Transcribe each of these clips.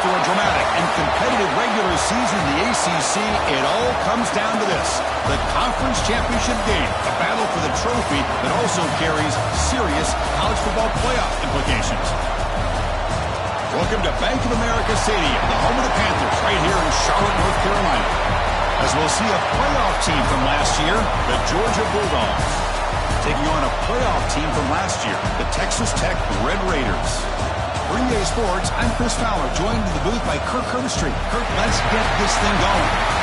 After a dramatic and competitive regular season in the ACC, it all comes down to this: the conference championship game, a battle for the trophy that also carries serious college football playoff implications. Welcome to Bank of America Stadium, the home of the Panthers, right here in Charlotte, North Carolina, as we'll see a playoff team from last year, the Georgia Bulldogs, taking on a playoff team from last year, the Texas Tech Red Raiders. For EA Sports, I'm Chris Fowler, joined in the booth by Kirk Herbstreit. Kirk, let's get this thing going.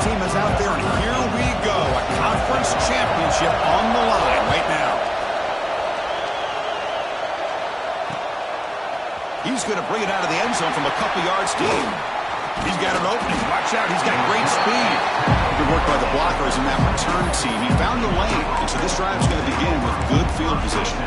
Team is out there, and here we go. A conference championship on the line right now. He's going to bring it out of the end zone from a couple yards deep. He's got an opening. Watch out. He's got great speed. Good work by the blockers in that return team. He found the lane, and so this drive is going to begin with good field position.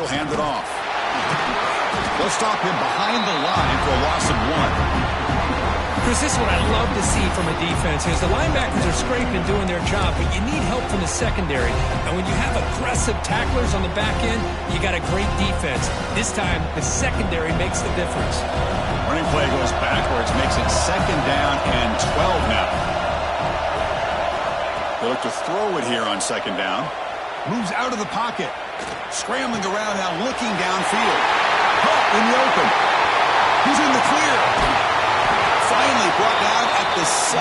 Hand it off. They'll stop him behind the line for a loss of 1. Chris, this is what I love to see from a defense is the linebackers are scraping, doing their job, but you need help from the secondary. And when you have aggressive tacklers on the back end, you got a great defense. This time, the secondary makes the difference. Running play goes backwards, makes it 2nd down and 12 now. They look to throw it here on 2nd down. Moves out of the pocket. Scrambling around now, looking downfield. Caught in the open. He's in the clear. Finally brought down at the 7.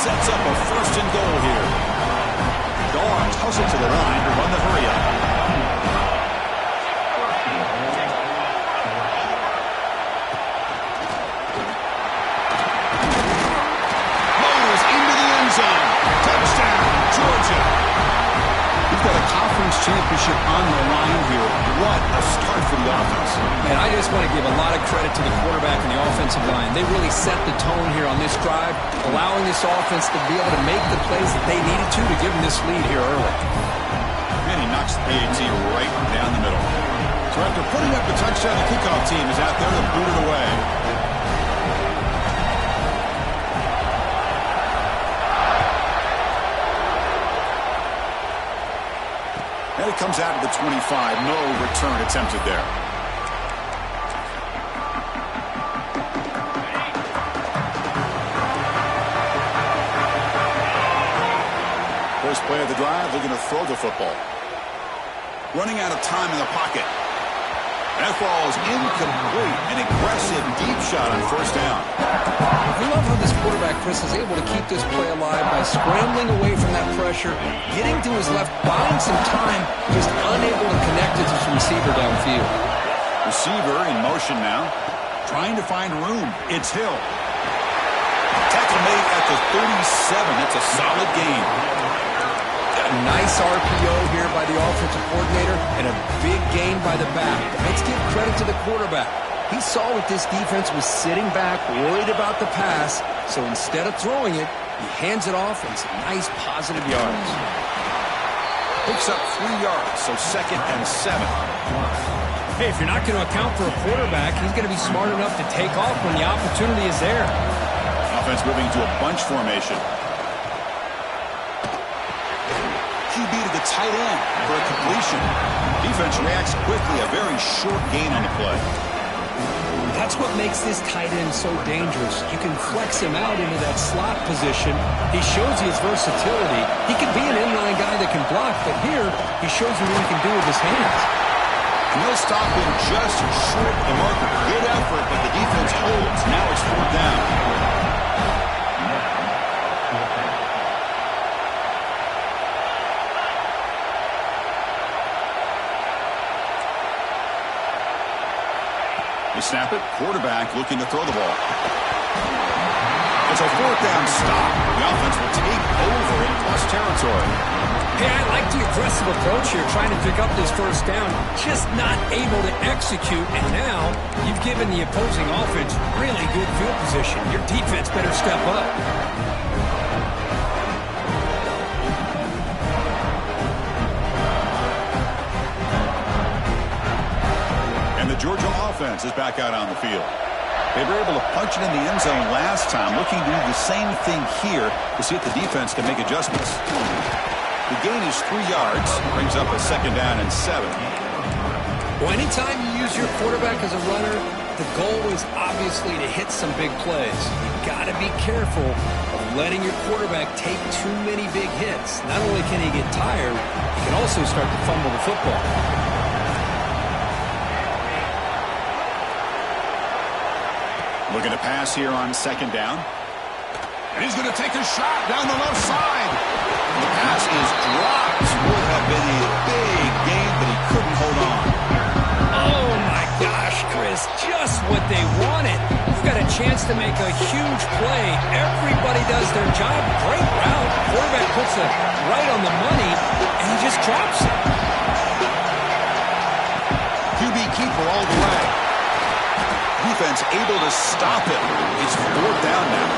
Sets up a 1st and goal here. Dogs hustle to the line to run the hurry up. Motors into the end zone. Touchdown, Georgia. We've got a conference championship on the line here. What a start for the offense. Man, I just want to give a lot of credit to the quarterback and the offensive line. They really set the tone here on this drive, allowing this offense to be able to make the plays that they needed to give them this lead here early. And he knocks the PAT right down the middle. So after putting up the touchdown, the kickoff team is out there to boot it away. And it comes out to the 25. No return attempted there. First play of the drive, they're going to throw the football. Running out of time in the pocket. That ball is incomplete. An aggressive deep shot on 1st down. I love how this quarterback, Chris, is able to keep this play alive by scrambling away from that pressure, getting to his left, buying some time, just unable to connect it to his receiver downfield. Receiver in motion now, trying to find room. It's Hill. Tackle made at the 37. That's a solid gain. A nice RPO here by the offensive coordinator and a big gain by the back. Let's give credit to the quarterback. He saw that this defense was sitting back, worried about the pass, so instead of throwing it, he hands it off and some nice positive yards. Picks up 3 yards, so 2nd and 7. Hey, if you're not going to account for a quarterback, he's going to be smart enough to take off when the opportunity is there. Offense moving to a bunch formation. QB to the tight end for a completion. Defense reacts quickly, a very short gain on the play. That's what makes this tight end so dangerous. You can flex him out into that slot position. He shows you his versatility. He can be an inline guy that can block, but here he shows you what he can do with his hands. And they'll stop him just short of the marker. Good effort, but the defense holds. Now it's 4th down. They snap it. Quarterback looking to throw the ball. It's a fourth down stop. The offense will take over in plus territory. Hey, I like the aggressive approach here, trying to pick up this first down. Just not able to execute, and now you've given the opposing offense really good field position. Your defense better step up. And the Georgia offense is back out on the field. They were able to punch it in the end zone last time, looking to do the same thing here to see if the defense can make adjustments. The gain is 3 yards, brings up a second down and 7. Well, anytime you use your quarterback as a runner, the goal is obviously to hit some big plays. You've got to be careful of letting your quarterback take too many big hits. Not only can he get tired, he can also start to fumble the football. Looking to pass here on second down. And he's going to take a shot down the left side. The pass is dropped. Would have been a big gain, but he couldn't hold on. Oh, my gosh, Chris. Just what they wanted. You've got a chance to make a huge play. Everybody does their job. Great route. Quarterback puts it right on the money, and he just drops it. QB keeper all the way. Defense able to stop it. It's fourth down now.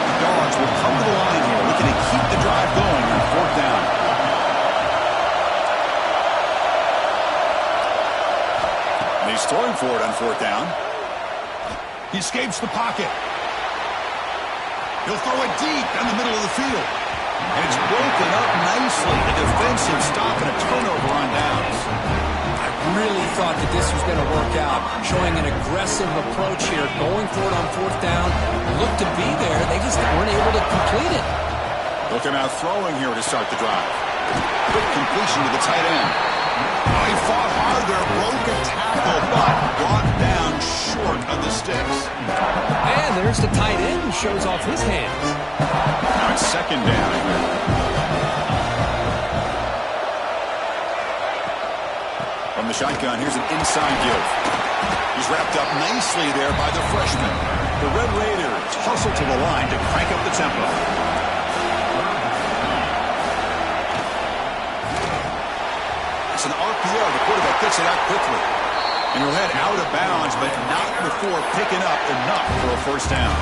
The Dogs will come to the line here, looking to keep the drive going on fourth down. And he's throwing for it on fourth down. He escapes the pocket. He'll throw it deep down the middle of the field. And it's broken up nicely. A defensive stop and a turnover on downs. Really thought that this was going to work out, showing an aggressive approach here, going for it on fourth down. Looked to be there. They just weren't able to complete it. Looking out throwing here to start the drive. Quick completion to the tight end. Oh, he fought hard there, broke a tackle, but brought down short of the sticks. And there's the tight end who shows off his hands. Now it's second down here. From the shotgun, here's an inside give. He's wrapped up nicely there by the freshman. The Red Raiders hustle to the line to crank up the tempo. It's an RPO. The quarterback gets it out quickly. And he'll head out of bounds, but not before picking up enough for a first down.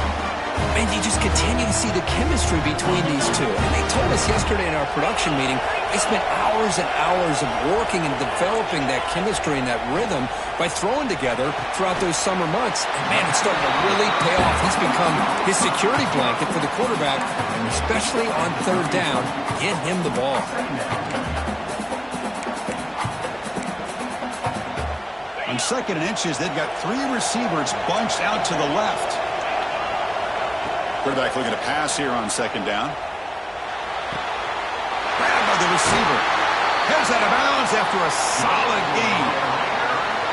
And you just continue to see the chemistry between these two. And they told us yesterday in our production meeting, they spent hours and hours of working and developing that chemistry and that rhythm by throwing together throughout those summer months. And, man, it's starting to really pay off. He's become his security blanket for the quarterback, and especially on third down, get him the ball. On second and inches, they've got 3 receivers bunched out to the left. Quarterback looking to pass here on second down. Grabbed by the receiver. Heads out of bounds after a solid gain.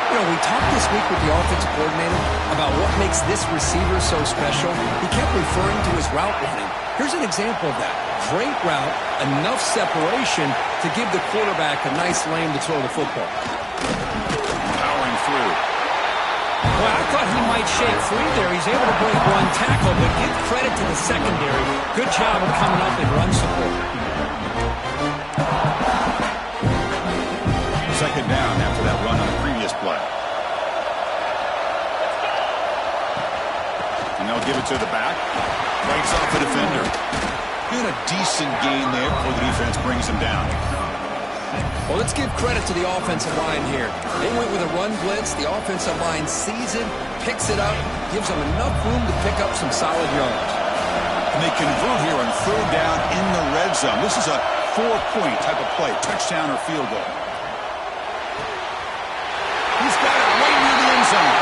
You know, we talked this week with the offensive coordinator about what makes this receiver so special. He kept referring to his route running. Here's an example of that. Great route, enough separation to give the quarterback a nice lane to throw the football. Powering through. Well, I thought he might shake free there. He's able to break one tackle, but give credit to the secondary. Good job of coming up in run support. Second down after that run on the previous play. And they'll give it to the back. Breaks off the defender. And a decent gain there before the defense brings him down. Well, let's give credit to the offensive line here. They went with a run blitz. The offensive line sees it, picks it up, gives them enough room to pick up some solid yards. And they convert here on third down in the red zone. This is a 4-point type of play, touchdown or field goal. He's got it right near the end zone.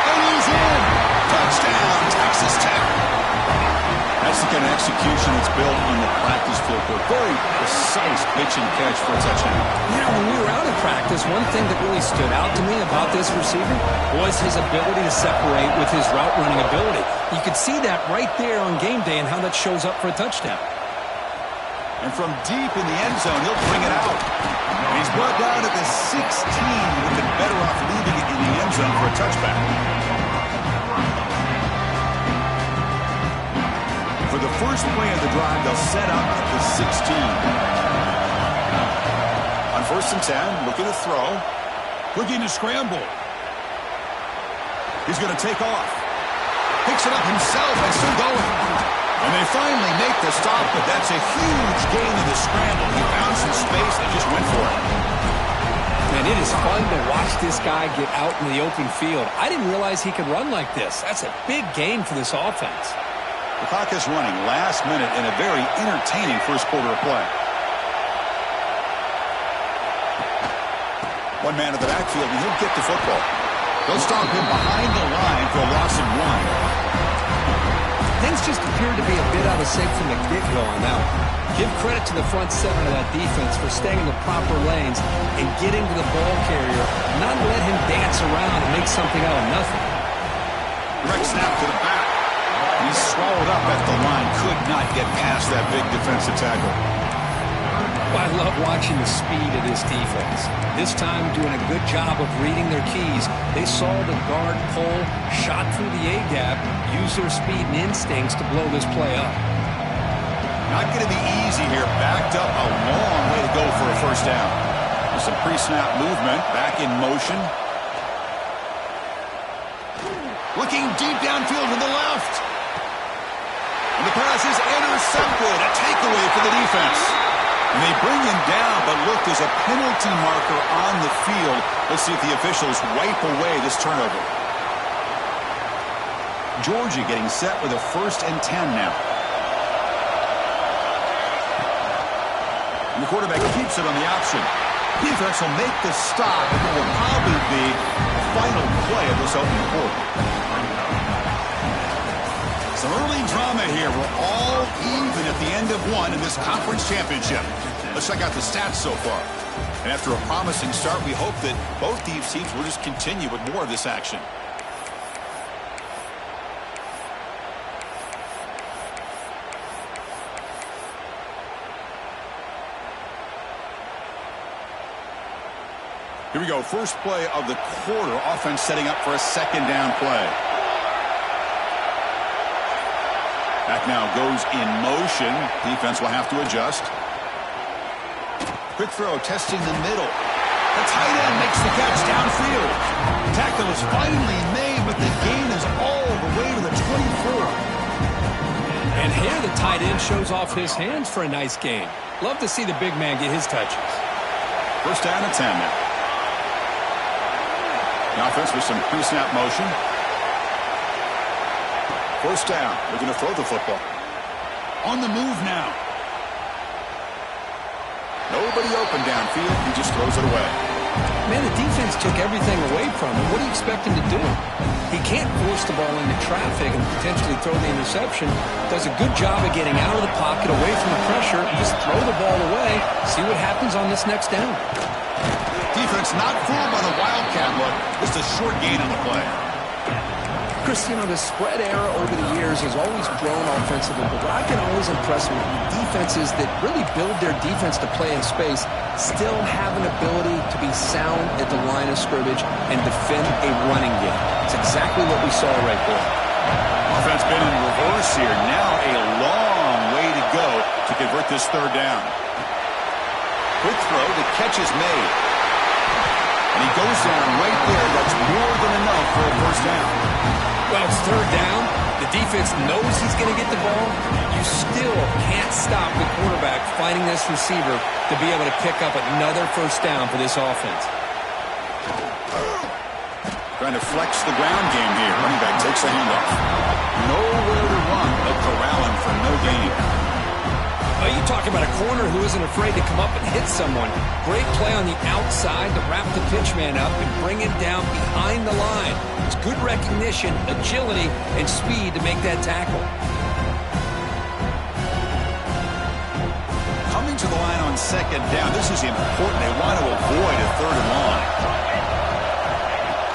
And he's in. Touchdown, Texas Tech. That's the kind of execution that's built on the practice field. Very precise pitch and catch for a touchdown. You know, when we were out of practice, one thing that really stood out to me about this receiver was his ability to separate with his route running ability. You could see that right there on game day and how that shows up for a touchdown. And from deep in the end zone, he'll bring it out. And he's brought down at the 16. Would have been better off leaving it in the end zone for a touchback. For the first play of the drive, they'll set up at the 16. On 1st and 10, looking to throw. Looking to scramble. He's going to take off. Picks it up himself and still going. And they finally make the stop, but that's a huge gain in the scramble. He found some space and just went for it. Man, it is fun to watch this guy get out in the open field. I didn't realize he could run like this. That's a big gain for this offense. The clock is running last minute in a very entertaining first quarter of play. One man in the backfield, and he'll get the football. They'll stop him behind the line for a loss of 1. Things just appeared to be a bit out of sync from the get-go on that one. Give credit to the front seven of that defense for staying in the proper lanes and getting to the ball carrier, not let him dance around and make something out of nothing. Direct snap to the back. He's swallowed up at the line. Could not get past that big defensive tackle. I love watching the speed of this defense. This time doing a good job of reading their keys. They saw the guard pull, shot through the A-gap, used their speed and instincts to blow this play up. Not going to be easy here. Backed up a long way to go for a first down. With some pre-snap movement. Back in motion. Looking deep downfield to the left. And the pass is intercepted. A takeaway for the defense. And they bring him down, but look, there's a penalty marker on the field. Let's see if the officials wipe away this turnover. Georgia getting set with a 1st and 10 now. And the quarterback keeps it on the option. Defense will make the stop, and it will probably be the final play of this opening quarter. Some early drama here. We're all even at the end of one in this conference championship. Let's check out the stats so far. And after a promising start, we hope that both these teams will just continue with more of this action. Here we go. First play of the quarter. Offense setting up for a 2nd down play. Back now goes in motion. Defense will have to adjust. Quick throw, testing the middle. The tight end makes the catch downfield. Tackle is finally made, but the gain is all the way to the 24. And here the tight end shows off his hands for a nice gain. Love to see the big man get his touches. First down and 10 now. The offense with some pre-snap motion. First down. Looking to throw the football. On the move now. Nobody open downfield. He just throws it away. Man, the defense took everything away from him. What do you expect him to do? He can't force the ball into traffic and potentially throw the interception. Does a good job of getting out of the pocket, away from the pressure, and just throw the ball away. See what happens on this next down. Defense not fooled by the Wildcat look. Just a short gain on the play. Chris, you know, the spread era over the years has always grown offensively, but what I've been always impressed with defenses that really build their defense to play in space still have an ability to be sound at the line of scrimmage and defend a running game. It's exactly what we saw right there. Offense been in reverse here. Now a long way to go to convert this 3rd down. Quick throw. The catch is made. And he goes down right there. That's more than enough for a first down. Well, it's 3rd down. The defense knows he's going to get the ball. You still can't stop the quarterback finding this receiver to be able to pick up another first down for this offense. Trying to flex the ground game here. Running back takes the handoff. Nowhere to run. They'll corral him for no gain. Oh, you talk about a corner who isn't afraid to come up and hit someone. Great play on the outside to wrap the pitch man up and bring him down behind the line. It's good recognition, agility, and speed to make that tackle. Coming to the line on 2nd down. This is important. They want to avoid a 3rd and long.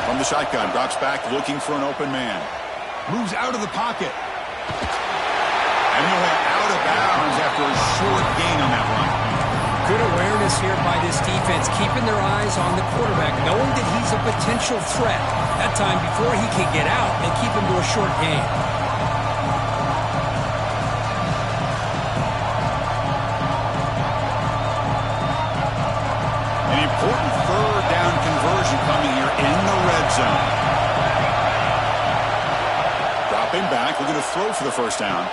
From the shotgun, drops back looking for an open man. Moves out of the pocket. And he'll have out of bounds after a short gain on that run. Good awareness here by this defense, keeping their eyes on the quarterback, knowing that he's a potential threat. That time before he can get out and keep him to a short gain. An important third down conversion coming here in the red zone. Dropping back, looking to throw for the first down.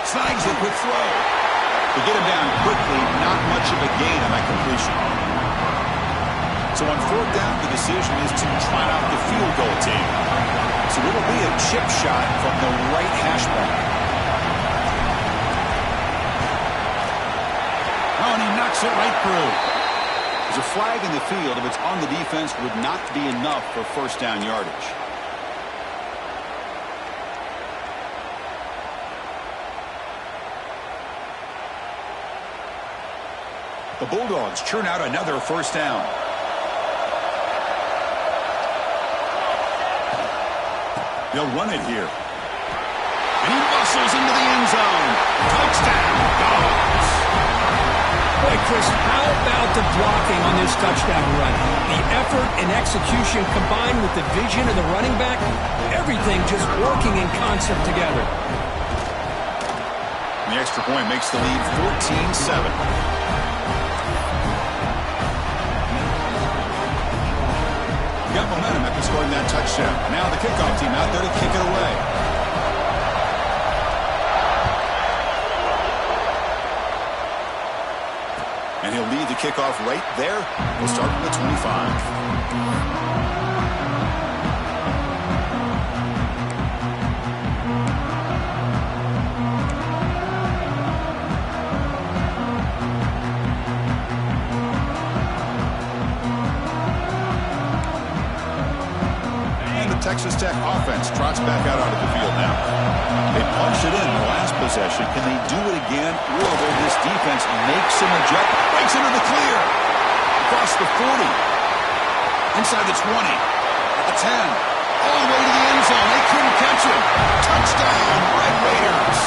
Snags a quick throw. To get him down quickly, not much of a gain on that completion. So on fourth down, the decision is to try out the field goal team. So it'll be a chip shot from the right hash mark. Oh, and he knocks it right through. There's a flag in the field. If it's on the defense, would not be enough for first down yardage. The Bulldogs churn out another first down. They'll run it here. And he muscles into the end zone. Touchdown, Dogs. Boy, Chris, how about the blocking on this touchdown run? The effort and execution combined with the vision of the running back, everything just working in concert together. The extra point makes the lead 14-7. Got momentum after scoring that touchdown. Now the kickoff team out there to kick it away. And he'll lead the kickoff right there. We'll start from the 25. Texas Tech offense trots back out onto the field now. They punched it in the last possession. Can they do it again? Or will this defense make some adjustments? Breaks into the clear. Across the 40. Inside the 20. At the 10. All the way to the end zone. They couldn't catch him. Touchdown, Red Raiders.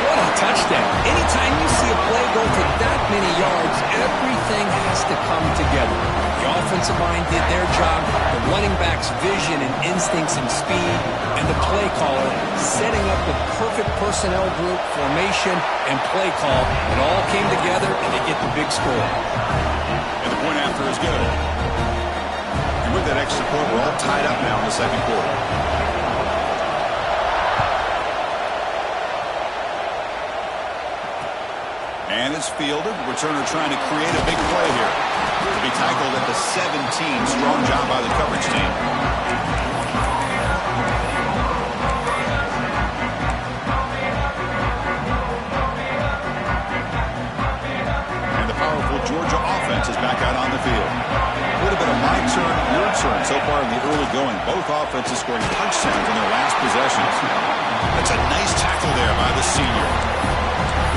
What a touchdown. Anytime you see a play go for that many yards, everything has to come together. The offensive line did their job, the running back's vision and instincts and speed, and the play caller setting up the perfect personnel group, formation, and play call. It all came together, and they get the big score. And the point after is good. And with that extra point, we're all tied up now in the second quarter. And it's fielded. Returner trying to create a big play here. To be tackled at the 17. Strong job by the coverage team. And the powerful Georgia offense is back out on the field. Would have been a my turn, your turn so far in the early going. Both offenses scoring touchdowns in their last possessions. That's a nice tackle there by the senior.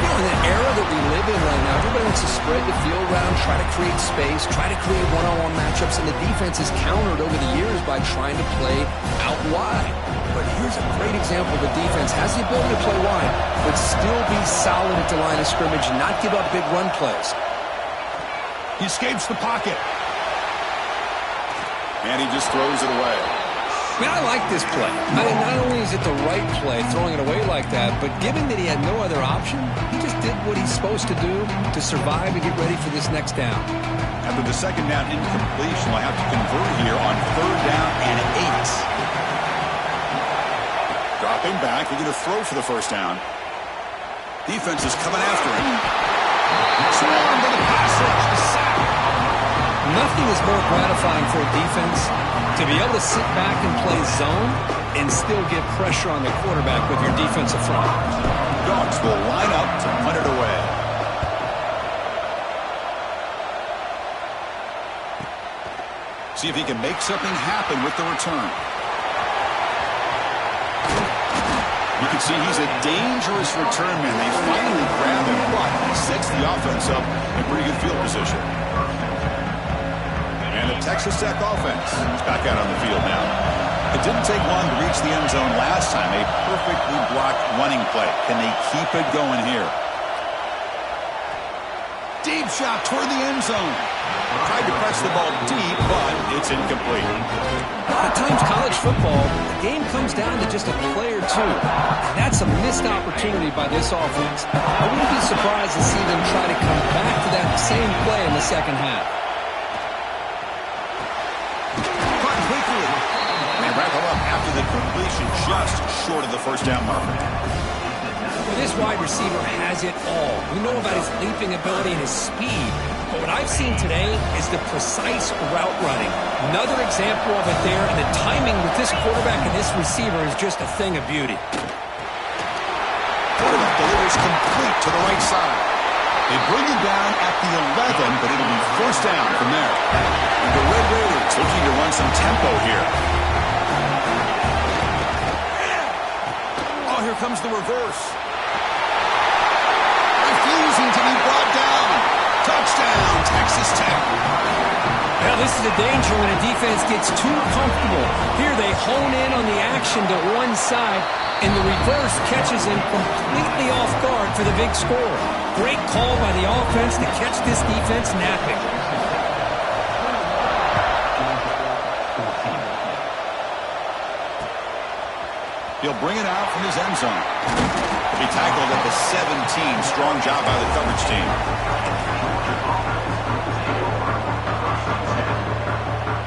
You know, in the era that we live in right now, everybody wants to spread the field around, try to create space, try to create one-on-one matchups, and the defense is countered over the years by trying to play out wide. But here's a great example. The defense has the ability to play wide, but still be solid at the line of scrimmage, not give up big run plays. He escapes the pocket. And he just throws it away. Man, I like this play. I mean, not only is it the right play, throwing it away like that, but given that he had no other option, he just did what he's supposed to do to survive and get ready for this next down. After the second down incompletion, they'll have to convert here on third down and 8. Dropping back, looking to throw for the first down. Defense is coming after him. Swarmed to the pass rush, the sack. Nothing is more gratifying for a defense to be able to sit back and play zone and still get pressure on the quarterback with your defensive front. Dogs will line up to punt it away. See if he can make something happen with the return. You can see he's a dangerous return man. They finally grab him, but he sets the offense up in pretty good field position. And the Texas Tech offense is back out on the field now. It didn't take long to reach the end zone last time. A perfectly blocked running play. Can they keep it going here? Deep shot toward the end zone. Tried to press the ball deep, but it's incomplete. A lot of times college football, the game comes down to just a play or two. And that's a missed opportunity by this offense. I wouldn't be surprised to see them try to come back to that same play in the second half. Caught quickly. And they wrap it up after the completion, just short of the first down marker. Well, this wide receiver has it all. We know about his leaping ability and his speed. But what I've seen today is the precise route running. Another example of it there, and the timing with this quarterback and this receiver is just a thing of beauty. Quarterback delivers complete to the right side. They bring him down at the 11, but it'll be first down from there. And the Red Raiders looking to run some tempo here. Oh, here comes the reverse. Refusing to be brought down. Touchdown, Texas Tech. Well, this is a danger when a defense gets too comfortable. Here they hone in on the action to one side, and the reverse catches him completely off guard for the big score. Great call by the offense to catch this defense napping. He'll bring it out from his end zone. He tackled at the 17. Strong job by the coverage team.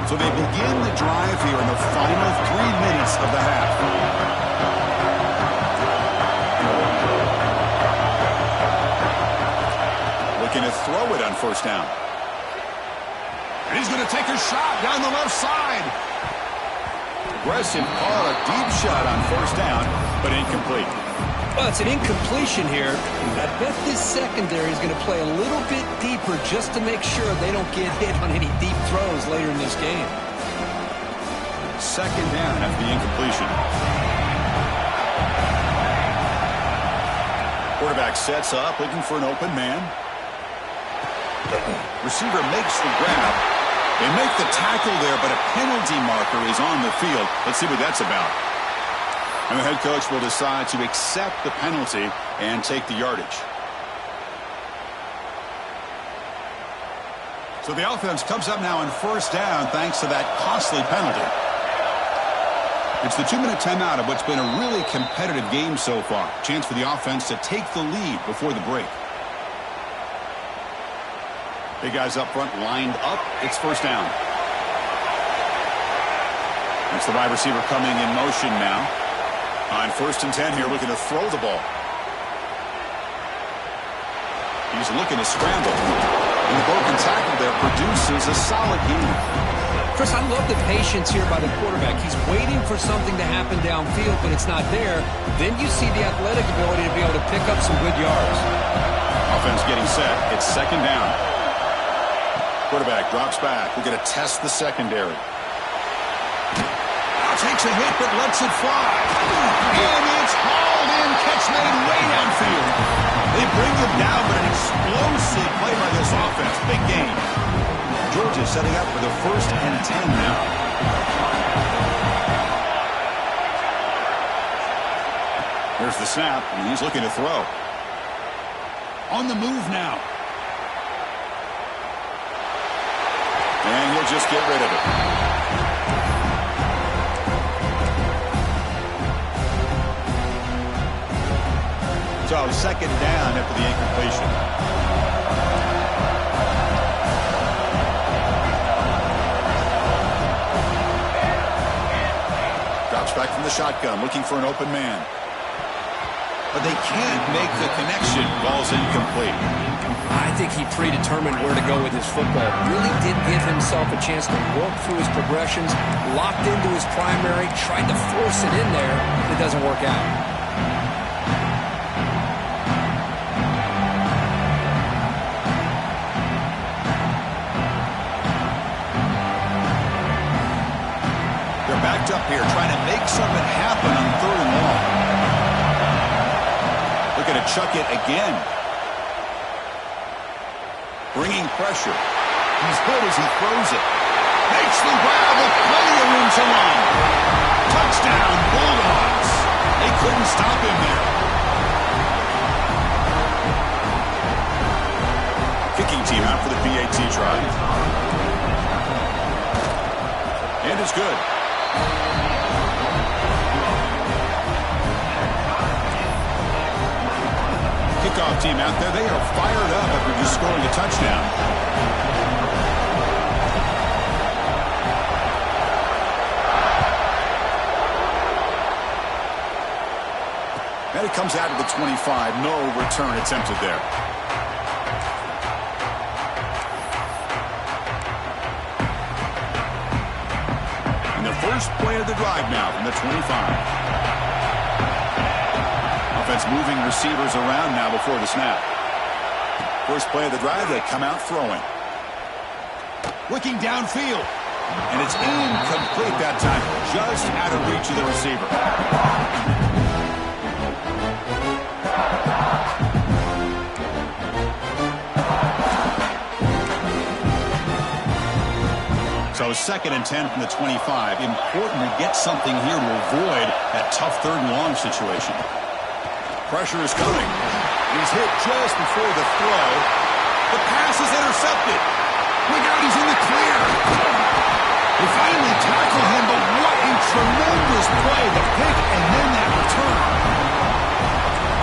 So they begin the drive here in the final 3 minutes of the half. Looking to throw it on first down. And he's going to take a shot down the left side. Aggressive call, a deep shot on first down, but incomplete. Well, it's an incompletion here. I bet this secondary is going to play a little bit deeper just to make sure they don't get hit on any deep throws later in this game. Second down after the incompletion. Quarterback sets up, looking for an open man. Receiver makes the grab. They make the tackle there, but a penalty marker is on the field. Let's see what that's about. And the head coach will decide to accept the penalty and take the yardage. So the offense comes up now on first down thanks to that costly penalty. It's the 2-minute timeout of what's been a really competitive game so far. Chance for the offense to take the lead before the break. Big guys up front lined up. It's first down. It's the wide receiver coming in motion now. On 1st and 10 here, looking to throw the ball. He's looking to scramble. And the broken tackle there produces a solid gain. Chris, I love the patience here by the quarterback. He's waiting for something to happen downfield, but it's not there. Then you see the athletic ability to be able to pick up some good yards. Offense getting set. It's second down. Quarterback drops back. We're going to test the secondary. Takes a hit, but lets it fly. And it's hauled in. Catch made way downfield. They bring him down, but an explosive play by this offense. Big game. Georgia setting up for the 1st and 10 now. There's the snap, and he's looking to throw. On the move now. And he'll just get rid of it. So second down after the incompletion. Drops back from the shotgun, looking for an open man. But they can't make the connection. Ball's incomplete. I think he predetermined where to go with his football. Really did give himself a chance to work through his progressions, locked into his primary, tried to force it in there. It doesn't work out. Backed up here, trying to make something happen on 3rd and long. Looking to chuck it again. Bringing pressure. He's good as he throws it. Makes the grab with plenty of room to run. Touchdown, Bulldogs. They couldn't stop him there. Kicking for the PAT try. And it's good. Kickoff team out there, they are fired up after just scoring a touchdown. And it comes out of the 25. No return attempted there. And the first play of the drive now from the 25. Offense moving receivers around now before the snap. First play of the drive, they come out throwing. Looking downfield. And it's incomplete that time. Just out of reach of the receiver. So 2nd and 10 from the 25. Important to get something here to avoid that tough 3rd and long situation. Pressure is coming. He's hit just before the throw. The pass is intercepted. Look out, he's in the clear. They finally tackle him, but what a tremendous play. The pick and then that return.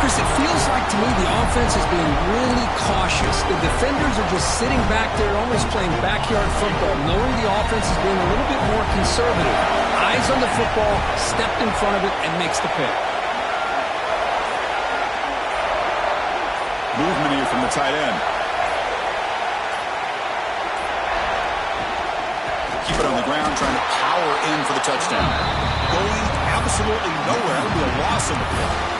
Chris, it feels like to me the offense is being really cautious. The defenders are just sitting back there almost playing backyard football, knowing the offense is being a little bit more conservative. Eyes on the football, stepped in front of it, and makes the pick. Movement here from the tight end. Keep it on the ground, trying to power in for the touchdown. Going absolutely nowhere. That would be a loss of the play.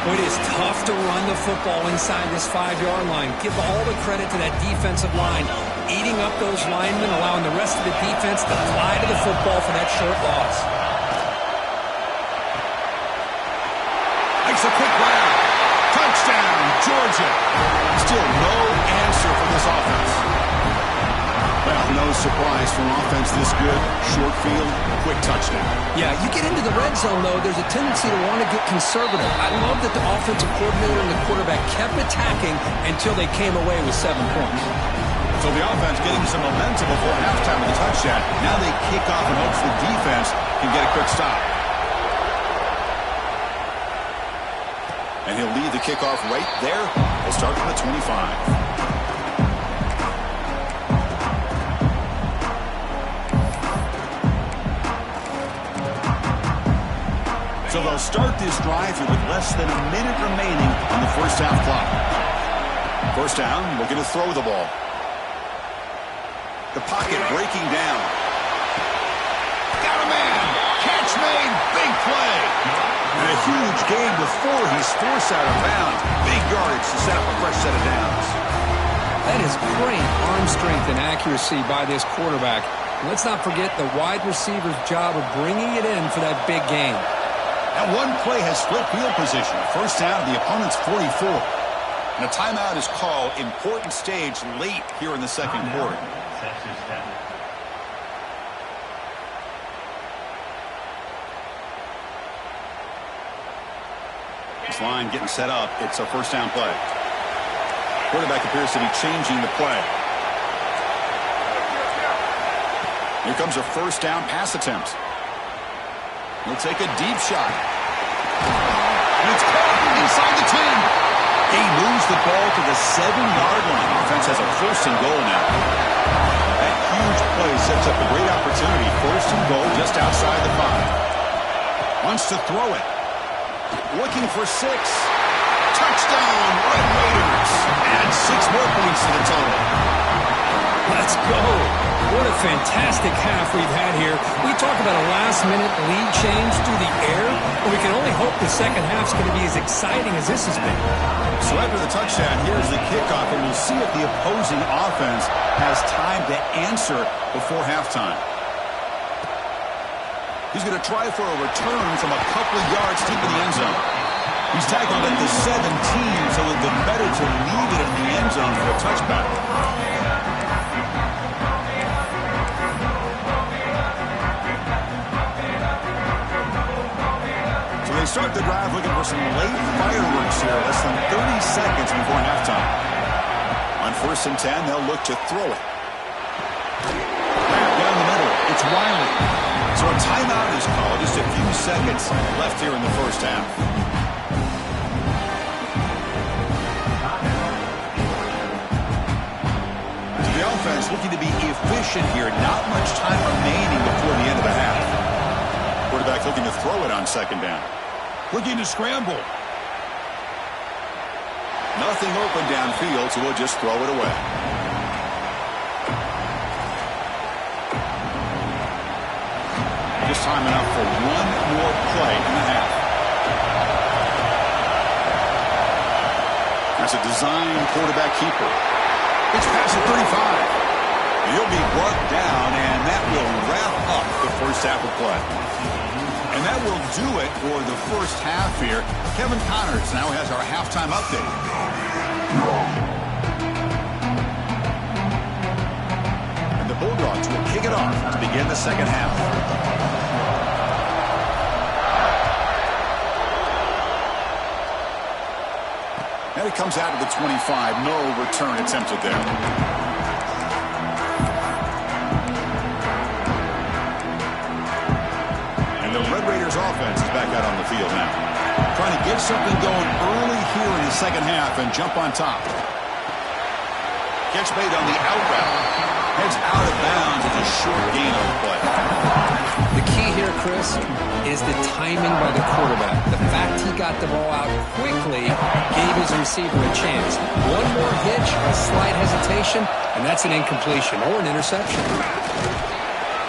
It is tough to run the football inside this 5-yard line. Give all the credit to that defensive line. Eating up those linemen, allowing the rest of the defense to fly to the football for that short loss. Makes a quick grab. Touchdown, Georgia. Still no answer from this offense. Well, no surprise from offense this good. Short field, quick touchdown. Yeah, you get into the red zone, though, there's a tendency to want to get conservative. I love that the offensive coordinator and the quarterback kept attacking until they came away with 7 points. So the offense getting some momentum before halftime with the touchdown. Now they kick off and hopes the defense can get a quick stop. And he'll lead the kickoff right there. We'll start from the 25. So they'll start this drive here with less than a minute remaining on the first half clock. First down, looking to throw the ball. The pocket breaking down. Got a man. Catch made. Big play. And a huge gain before he's forced out of bounds. Big yardage to set up a fresh set of downs. That is great arm strength and accuracy by this quarterback. Let's not forget the wide receiver's job of bringing it in for that big gain. That one play has flipped field position. First down to the opponent's 44. And a timeout is called. Important stage late here in the second quarter. This line getting set up. It's a first down play. Quarterback appears to be changing the play. Here comes a first down pass attempt. He'll take a deep shot. And it's caught inside the 10. He moves the ball to the 7-yard line. Offense has a first and goal now. That huge play sets up a great opportunity. First and goal just outside the 5. Wants to throw it. Looking for 6. Touchdown, Red Raiders. Add 6 more points to the total. Let's go. What a fantastic half we've had here. We talk about a last-minute lead change through the air, but we can only hope the second half's going to be as exciting as this has been. So after the touchdown, here's the kickoff, and we'll see if the opposing offense has time to answer before halftime. He's going to try for a return from a couple of yards deep in the end zone. He's tackled at the 17, so it would be better to leave it in the end zone for a touchback. So they start the drive looking for some late fireworks here, less than 30 seconds before halftime. On first and 10, they'll look to throw it. Back down the middle, it's Wiley. So a timeout is called. Just a few seconds left here in the first half. So the offense looking to be efficient here. Not much time remaining before the end of the half. Quarterback looking to throw it on second down. Looking to scramble. Nothing open downfield, so we'll just throw it away. Just time enough for one more play in the half. That's a design quarterback keeper. It's past the 35. He'll be brought down, and that will wrap up the first half of play. And that will do it for the first half here. Kevin Connors now has our halftime update. And the Bulldogs will kick it off to begin the second half. And it comes out of the 25. No return attempted there. And the Red Raiders offense is back out on the field now. Trying to get something going early here in the second half and jump on top. Catch made on the out route. Heads out of bounds. It's a short gain on the play. The key here, Chris, is the timing by the quarterback. The fact he got the ball out quickly gave his receiver a chance. One more hitch, a slight hesitation, and that's an incompletion or an interception.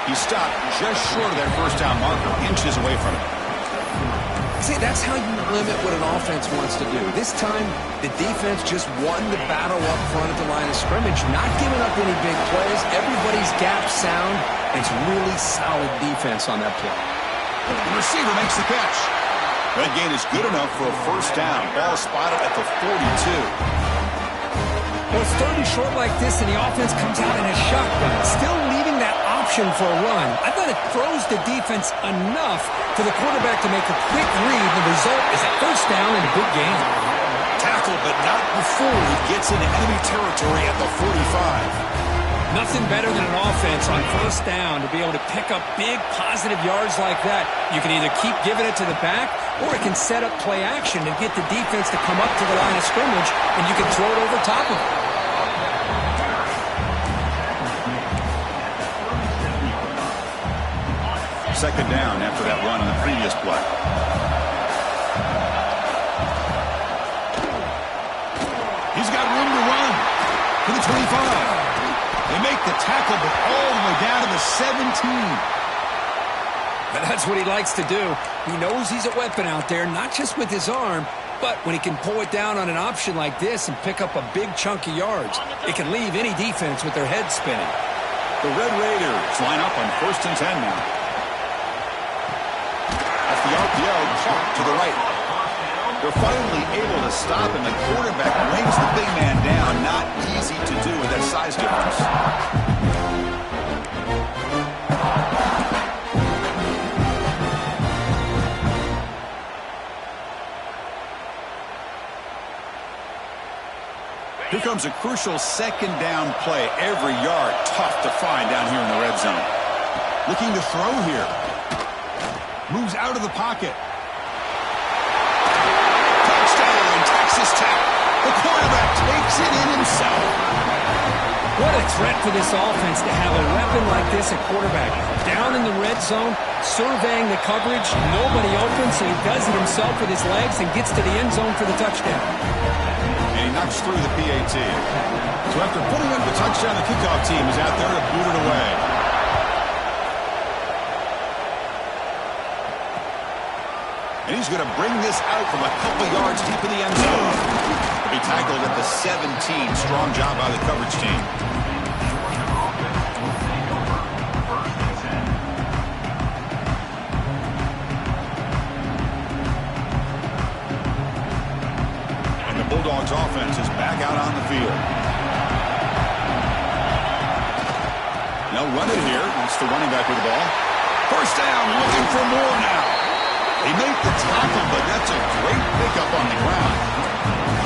He stopped just short of that first down marker, inches away from it. See, that's how you limit what an offense wants to do. This time, the defense just won the battle up front at the line of scrimmage, not giving up any big plays. Everybody's gap sound. It's really solid defense on that play. The receiver makes the catch. That gain is good enough for a first down. Ball spotted at the 42. Well, it's third and short like this, and the offense comes out in a shotgun, still leaving that option for a run. I thought it throws the defense enough for the quarterback to make a quick read. The result is a first down and a big gain. Tackled, but not before he gets into enemy territory at the 45. Nothing better than an offense on first down to be able to pick up big positive yards like that. You can either keep giving it to the back, or it can set up play action and get the defense to come up to the line of scrimmage, and you can throw it over top of it. Second down after that run on the previous play. He's got room to run to the 25. They make the tackle, but all the way down to the 17. And that's what he likes to do. He knows he's a weapon out there, not just with his arm, but when he can pull it down on an option like this and pick up a big chunk of yards, it can leave any defense with their head spinning. The Red Raiders line up on first and 10 now. That's the RPO caught to the right. They're finally able to stop him. The quarterback brings the big man down. Not easy to do with that size difference. Here comes a crucial second down play. Every yard tough to find down here in the red zone. Looking to throw here. Moves out of the pocket. Texas Tech. The quarterback takes it in himself. What a threat for this offense to have a weapon like this at quarterback. Down in the red zone, surveying the coverage, nobody open, so he does it himself with his legs and gets to the end zone for the touchdown. And he knocks through the PAT. So after putting up the touchdown, the kickoff team is out there to boot it away. And he's going to bring this out from a couple yards deep in the end zone. He'll be tackled at the 17. Strong job by the coverage team. And the Bulldogs offense is back out on the field. Now run it here. It's the running back with the ball. First down, looking for more now. They make the tackle, but that's a great pickup on the ground.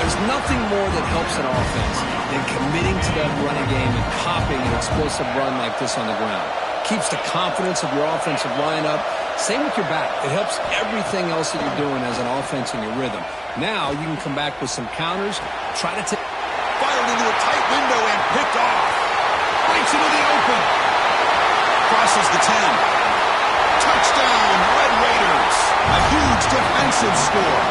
There's nothing more that helps an offense than committing to that running game and popping an explosive run like this on the ground. Keeps the confidence of your offensive line up. Same with your back. It helps everything else that you're doing as an offense in your rhythm. Now you can come back with some counters. Try to take... Fired into a tight window and picked off. Breaks into the open. Crosses the 10. Touchdown, Red Raiders. A huge defensive score.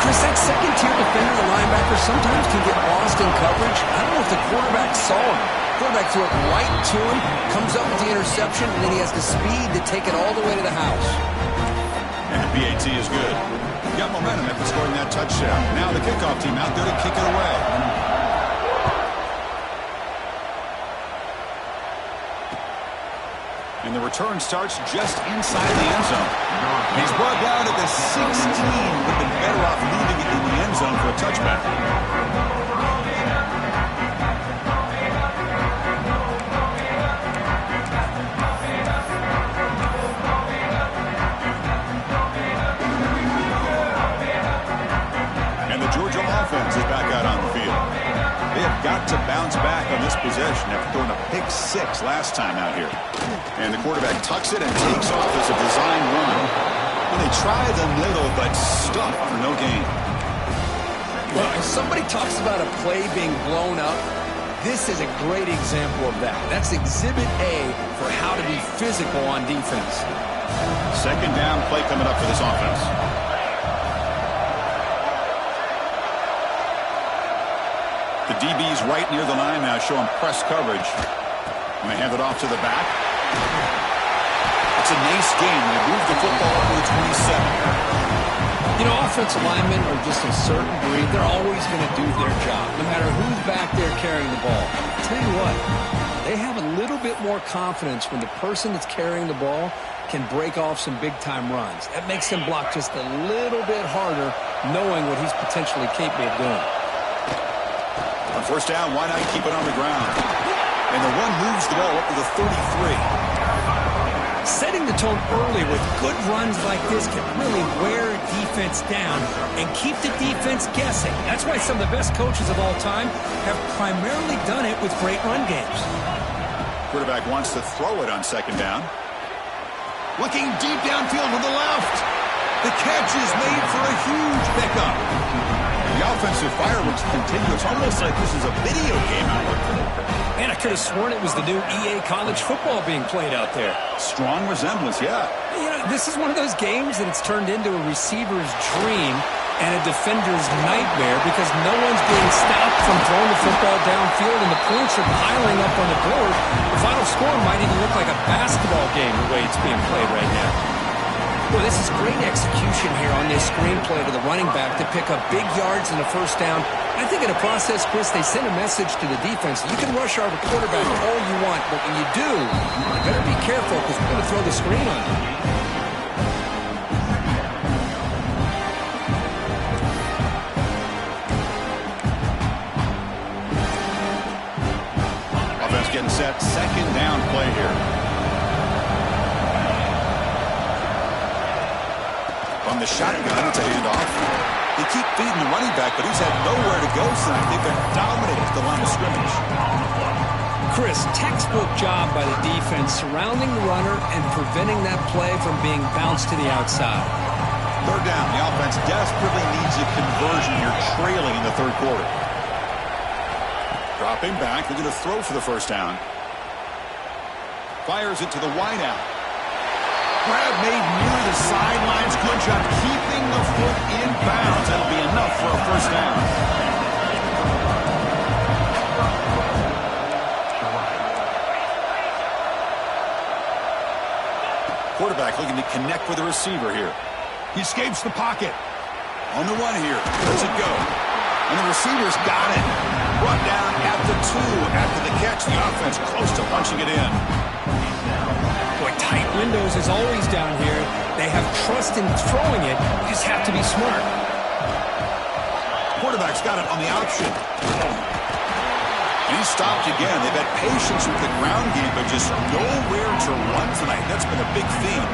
Chris, that second-tier defender, the linebacker, sometimes can get lost in coverage. I don't know if the quarterback saw him. Quarterback threw it right to him, comes up with the interception, and then he has the speed to take it all the way to the house. And the PAT is good. Got momentum after scoring that touchdown. Now the kickoff team out there to kick it away. And the return starts just inside the end zone. He's brought down at the 16. Would have been better off leaving it in the end zone for a touchback. And the Georgia offense is back out on the field. They have got to bounce back on this possession after throwing a pick 6 last time out here. And the quarterback tucks it and takes off as a design run. And they try the middle, but stuck for no gain. Well, if somebody talks about a play being blown up, this is a great example of that. That's exhibit A for how to be physical on defense. Second down play coming up for this offense. The DB's right near the line now, showing press coverage. And they hand it off to the back. It's a nice game. They move the football over to 27. You know, offensive linemen are just a certain breed. They're always going to do their job, no matter who's back there carrying the ball. I'll tell you what, they have a little bit more confidence when the person that's carrying the ball can break off some big-time runs. That makes them block just a little bit harder, knowing what he's potentially capable of doing. On first down, why not keep it on the ground? And the one moves the ball up to the 33. Setting the tone early with good runs like this can really wear a defense down and keep the defense guessing. That's why some of the best coaches of all time have primarily done it with great run games. Quarterback wants to throw it on second down. Looking deep downfield to the left. The catch is made for a huge pickup. The offensive fireworks continue. It's almost like this is a video game out here. Man, I could have sworn it was the new EA college football being played out there. Strong resemblance, yeah. You know, this is one of those games that it's turned into a receiver's dream and a defender's nightmare because no one's being stopped from throwing the football downfield and the points are piling up on the board. The final score might even look like a basketball game the way it's being played right now. Well, this is great execution here on this screenplay to the running back to pick up big yards in the first down. I think in the process, Chris, they send a message to the defense. You can rush our quarterback all you want, but when you do, you better be careful because we're going to throw the screen on you. Offense getting set. Second down play here. On the shotgun, it's a handoff. They keep feeding the running back, but he's had nowhere to go tonight. They've been dominated at the line of scrimmage. Chris, textbook job by the defense surrounding the runner and preventing that play from being bounced to the outside. Third down. The offense desperately needs a conversion here, trailing in the third quarter. Dropping back. They're going to throw for the first down. Fires it to the wideout. Grab made near the sidelines. Good job keeping the foot in bounds. That'll be enough for a first down. Quarterback looking to connect with the receiver here. He escapes the pocket. On the one here. Lets it go. And the receiver's got it. Brought down at the 2 after the catch. The offense close to punching it in. Boy, tight windows is always down here. They have trust in throwing it. You just have to be smart. Quarterback's got it on the option. And he stopped again. They've had patience with the ground game, but just nowhere to run tonight. That's been a big theme.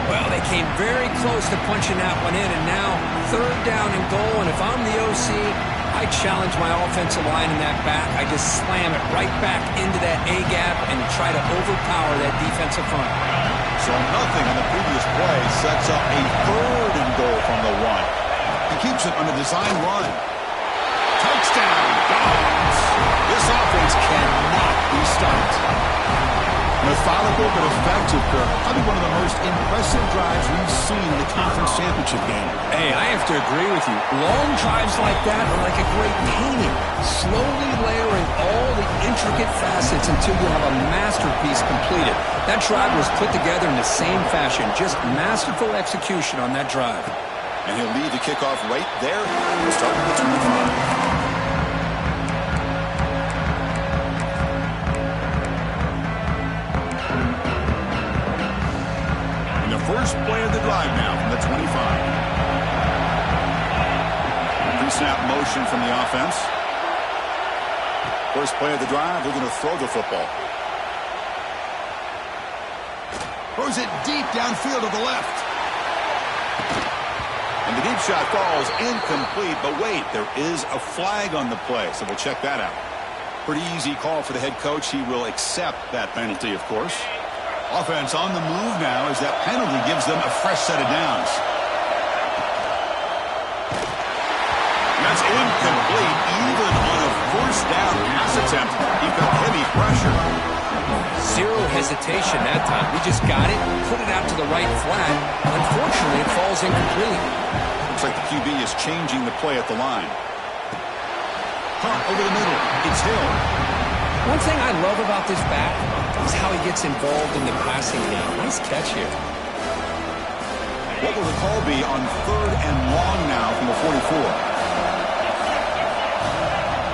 Well, they came very close to punching that one in, and now 3rd down and goal, and if I'm the OC, I challenge my offensive line in that back. I just slam it right back into that A-gap and try to overpower that defensive front. So nothing on the previous play sets up a 3rd and goal from the 1. He keeps it on a design run. Touchdown, Dogs! This offense cannot be stopped. Methodical but effective, Kirk. Probably one of the most impressive drives we've seen in the conference championship game. Hey, I have to agree with you. Long drives like that are like a great painting. Slowly layering all the intricate facets until you have a masterpiece completed. That drive was put together in the same fashion. Just masterful execution on that drive. And he'll lead the kickoff right there. We'll start with the 25. First play of the drive now from the 25. Pre-snap motion from the offense. First play of the drive, they're going to throw the football. Throws it deep downfield to the left. And the deep shot falls incomplete, but wait, there is a flag on the play, so we'll check that out. Pretty easy call for the head coach. He will accept that penalty, of course. Offense on the move now as that penalty gives them a fresh set of downs. And that's incomplete even on a first down pass attempt. You've got heavy pressure. Zero hesitation that time. We just got it, put it out to the right flat. Unfortunately, it falls incomplete. Looks like the QB is changing the play at the line. Hunt over the middle. It's Hill. One thing I love about this back is how he gets involved in the passing game. Nice catch here. What will the call be on 3rd and long now from the 44?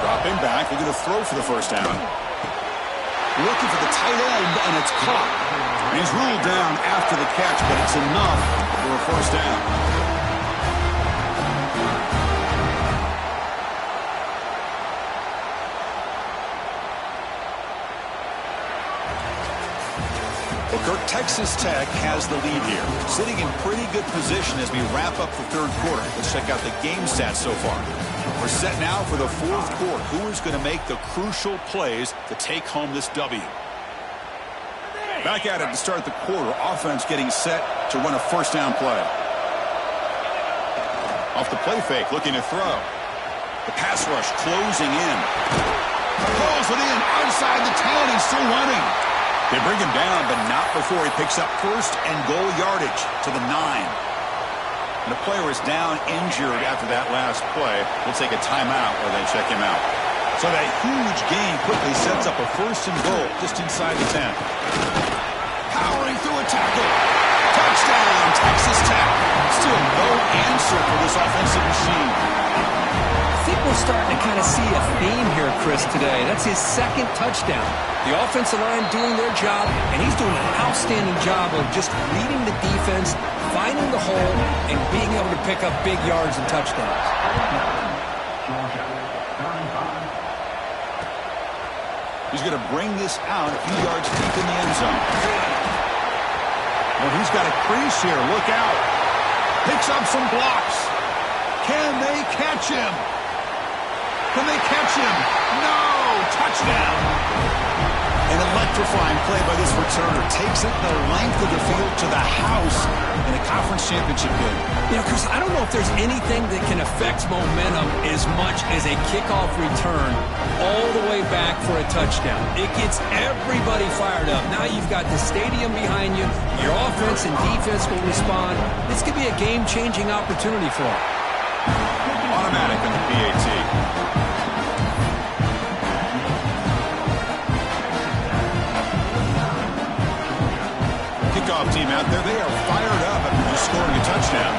Dropping back. They're going to throw for the first down. Looking for the tight end, and it's caught. And he's ruled down after the catch, but it's enough for a first down. Well, Kirk, Texas Tech has the lead here, sitting in pretty good position as we wrap up the 3rd quarter. Let's check out the game stats so far. We're set now for the 4th quarter. Who is going to make the crucial plays to take home this W? Back at it to start the quarter. Offense getting set to run a first down play. Off the play fake, looking to throw. The pass rush closing in. Pulls it in outside the 10. He's still running. They bring him down, but not before he picks up first and goal yardage to the 9. And the player is down injured after that last play. We'll take a timeout while they check him out. So that huge gain quickly sets up a first and goal just inside the 10. Powering through a tackle. Touchdown, Texas Tech. Still no answer for this offensive machine. I think we're starting to kind of see a theme here, Chris, today. That's his 2nd touchdown. The offensive line doing their job, and he's doing an outstanding job of just reading the defense, finding the hole, and being able to pick up big yards and touchdowns. He's going to bring this out a few yards deep in the end zone. Well, he's got a crease here. Look out. Picks up some blocks. Can they catch him? Can they catch him? No! Touchdown! An electrifying play by this returner. Takes it the length of the field to the house in a conference championship game. You know, Chris, I don't know if there's anything that can affect momentum as much as a kickoff return all the way back for a touchdown. It gets everybody fired up. Now you've got the stadium behind you. Your offense and defense will respond. This could be a game-changing opportunity for them. Automatic in the PAT. Kickoff team out there, they are fired up after just scoring a touchdown.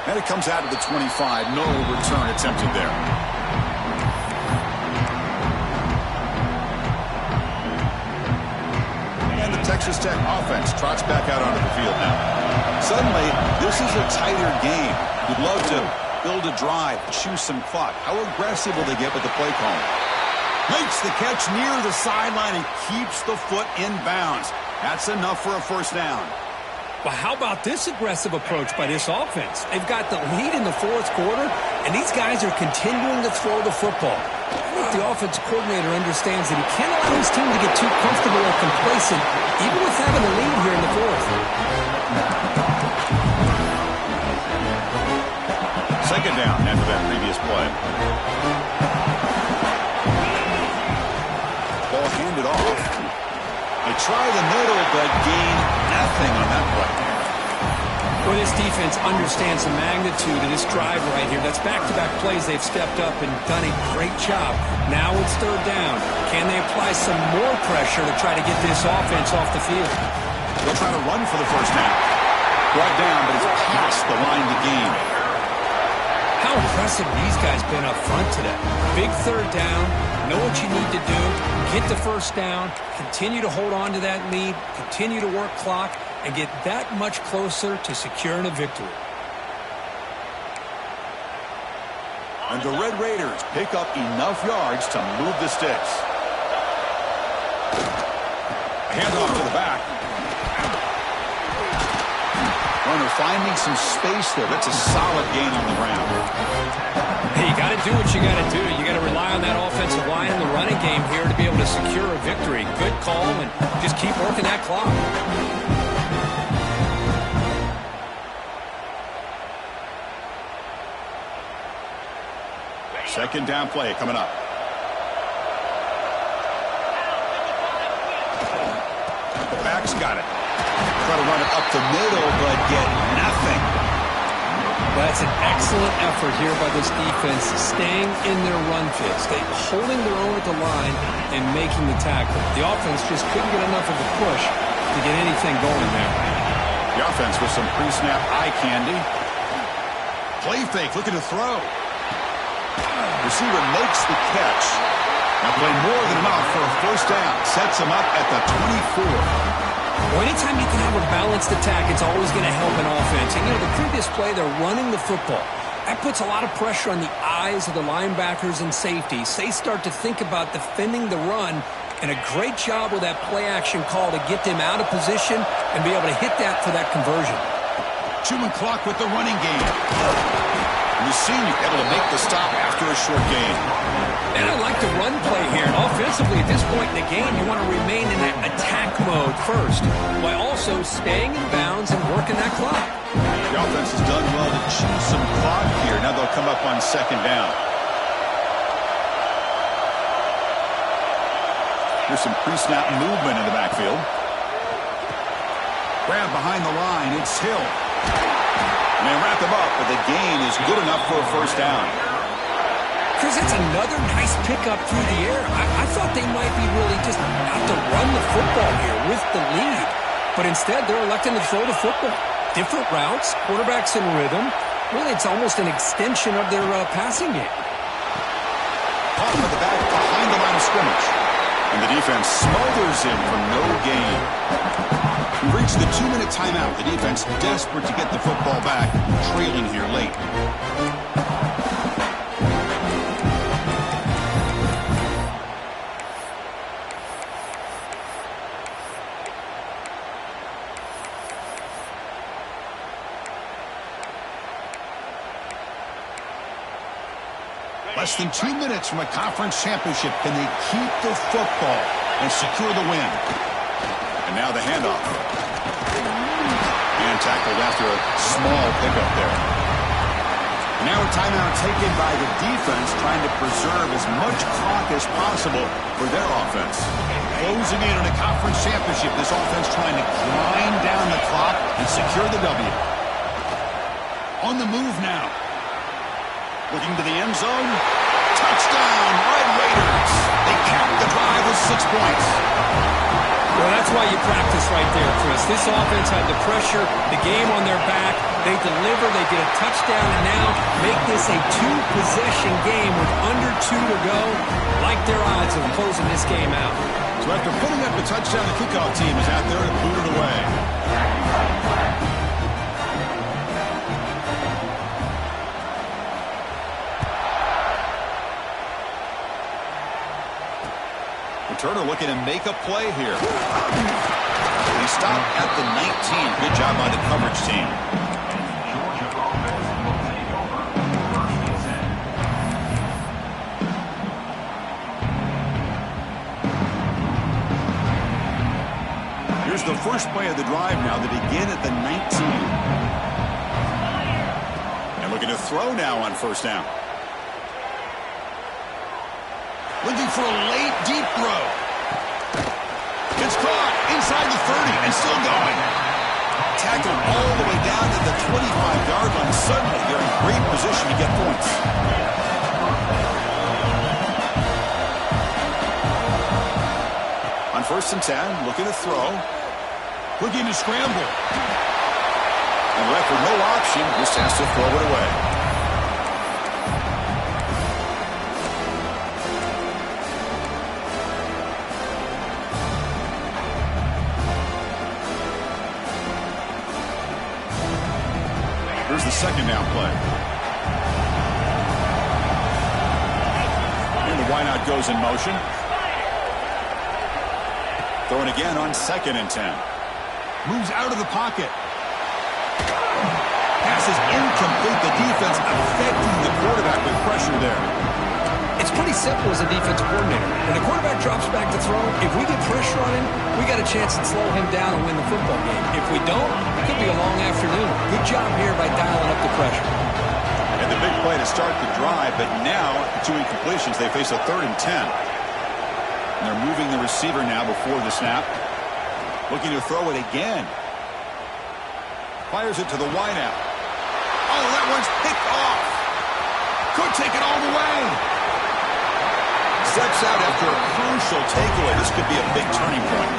And it comes out of the 25. No return attempted there. And the Texas Tech offense trots back out onto the field now. Suddenly, this is a tighter game. You'd love to build a drive, choose some clock. How aggressive will they get with the play calling? Makes the catch near the sideline and keeps the foot in bounds. That's enough for a first down. Well, how about this aggressive approach by this offense? They've got the lead in the fourth quarter, and these guys are continuing to throw the football. I think the offensive coordinator understands that he can't allow his team to get too comfortable or complacent, even with having the lead here in the fourth. Second down after that previous play. Ball handed off. They try the middle, but gain nothing on that play. Well, this defense understands the magnitude of this drive right here. That's back-to-back plays. They've stepped up and done a great job. Now it's third down. Can they apply some more pressure to try to get this offense off the field? They'll try to run for the first down. Brought down, but it's past the line to gain. How impressive these guys been up front today. Big third down. Know what you need to do. Get the first down. Continue to hold on to that lead. Continue to work clock. And get that much closer to securing a victory. And the Red Raiders pick up enough yards to move the sticks. Handoff to the back. Runner finding some space there. That's a solid gain on the ground. Hey, you got to do what you got to do. You got to rely on that offensive line in the running game here to be able to secure a victory. Good call, and just keep working that clock. Second down play coming up. The back's got it. Try to run it up the middle, but get nothing. That's an excellent effort here by this defense, staying in their run fit, holding their own at the line and making the tackle. The offense just couldn't get enough of a push to get anything going there. The offense with some pre-snap eye candy. Play fake, looking to throw. Receiver makes the catch. Now play more than enough for a first down. Sets him up at the 24. Well, anytime you can have a balanced attack, it's always going to help an offense. And, the previous play, they're running the football. That puts a lot of pressure on the eyes of the linebackers and safeties. They start to think about defending the run, and a great job with that play-action call to get them out of position and be able to hit that for that conversion. Chewing clock with the running game. And the senior able to make the stop after a short gain. And I like the run play here. And offensively, at this point in the game, you want to remain in that attack mode first, while also staying in bounds and working that clock. The offense has done well to chew some clock here. Now they'll come up on second down. Here's some pre-snap movement in the backfield. Grab behind the line. It's Hill. And they wrap him up, but the gain is good enough for a first down. Chris, that's another nice pickup through the air. I thought they might be really just out to run the football here with the lead. But instead, they're electing to throw the football. Different routes, quarterbacks in rhythm. Really, it's almost an extension of their passing game. Caught with the back behind the line of scrimmage. And the defense smothers him for no gain. We've reached the 2-minute timeout. The defense desperate to get the football back, trailing here late. Less than 2 minutes from a conference championship. Can they keep the football and secure the win? And now the handoff. And tackled after a small pickup there. Now a timeout taken by the defense, trying to preserve as much clock as possible for their offense. Closing in on a conference championship, this offense trying to grind down the clock and secure the W. On the move now. Looking to the end zone. Touchdown, Red Raiders. They cap the drive with 6 points. Well, that's why you practice right there, Chris. This offense had the pressure, the game on their back. They deliver, they get a touchdown, and now make this a 2-possession game with under 2 to go. Like their odds of closing this game out. So after putting up the touchdown, the kickoff team is out there to boot it away. returner looking to make a play here. He stopped at the 19. Good job by the coverage team. Here's the first play of the drive now. They begin at the 19. And looking to throw now on first down. Looking for a late, deep throw. It's caught inside the 30 and still going. Tackled all the way down to the 25-yard line. Suddenly, they're in great position to get points. On first and 10, looking to throw. Looking to scramble. And left with no option, just has to throw it away. Here's the second down play. And the wideout goes in motion. Throwing again on second and 10. Moves out of the pocket. Pass is incomplete. The defense affecting the quarterback with pressure there. It's pretty simple as a defensive coordinator. When the quarterback drops back to throw, if we get pressure on him, we got a chance to slow him down and win the football game. If we don't, it could be a long afternoon. Good job here by dialing up the pressure. And the big play to start the drive, but now, after 2 incompletions, they face a 3rd and 10. And they're moving the receiver now before the snap. Looking to throw it again. Fires it to the wideout. Oh, that one's picked off. Could take it all the way. Steps out after a crucial takeaway. This could be a big turning point.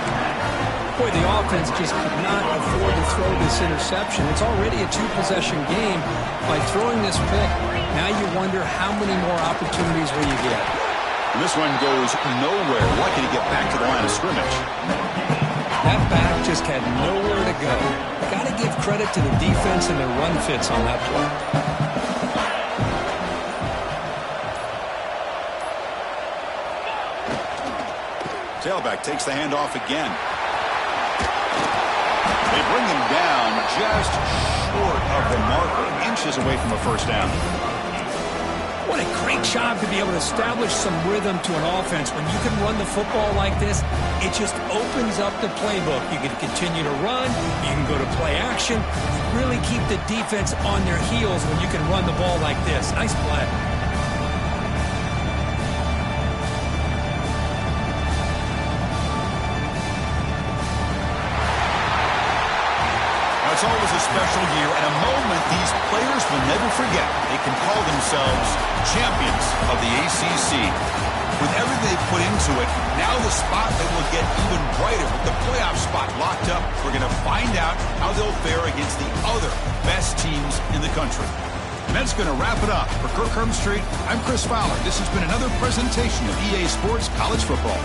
Boy, the offense just could not afford to throw this interception. It's already a 2-possession game. By throwing this pick, now you wonder how many more opportunities will you get. And this one goes nowhere. Lucky to get back to the line of scrimmage. That back just had nowhere to go. Got to give credit to the defense and their run fits on that play. Tailback takes the handoff again. They bring him down just short of the marker, inches away from a first down. What a great job to be able to establish some rhythm to an offense. When you can run the football like this, it just opens up the playbook. You can continue to run. You can go to play action. Really keep the defense on their heels when you can run the ball like this. Nice play. It's always a special year and a moment these players will never forget. They can call themselves champions of the ACC. With everything they put into it, now the spotlight will get even brighter. With the playoff spot locked up, we're going to find out how they'll fare against the other best teams in the country. And that's going to wrap it up. For Kirk Street, I'm Chris Fowler. This has been another presentation of EA Sports College Football.